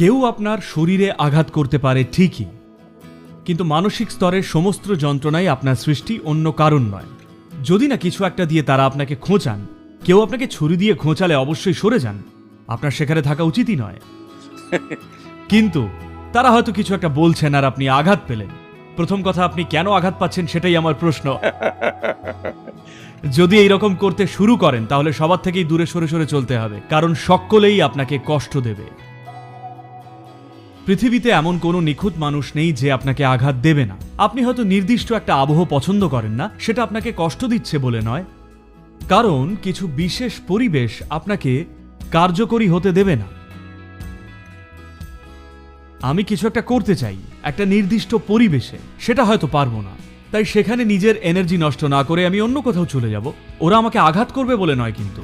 কেউ আপনার শরীরে আঘাত করতে পারে ঠিকই, কিন্তু মানসিক স্তরের সমস্ত যন্ত্রণাই আপনার সৃষ্টি, অন্য কারণ নয়। যদি না কিছু একটা দিয়ে তারা আপনাকে খোঁচান, কেউ আপনাকে ছুরি দিয়ে খোঁচালে অবশ্যই সরে যান, আপনার সেখানে থাকা উচিতই নয়। কিন্তু তারা হয়তো কিছু একটা বলছেন আর আপনি আঘাত পেলেন। প্রথম কথা, আপনি কেন আঘাত পাচ্ছেন সেটাই আমার প্রশ্ন। যদি এইরকম করতে শুরু করেন তাহলে সবার থেকেই দূরে সরে সরে চলতে হবে, কারণ সকলেই আপনাকে কষ্ট দেবে। পৃথিবীতে এমন কোনো নিখুঁত মানুষ নেই যে আপনাকে আঘাত দেবে না। আপনি হয়তো নির্দিষ্ট একটা আবহ পছন্দ করেন না, সেটা আপনাকে কষ্ট দিচ্ছে বলে নয়, কারণ কিছু বিশেষ পরিবেশ আপনাকে কার্যকরী হতে দেবে না। আমি কিছু একটা করতে চাই একটা নির্দিষ্ট পরিবেশে, সেটা হয়তো পারবো না, তাই সেখানে নিজের এনার্জি নষ্ট না করে আমি অন্য কোথাও চলে যাব। ওরা আমাকে আঘাত করবে বলে নয় কিন্তু।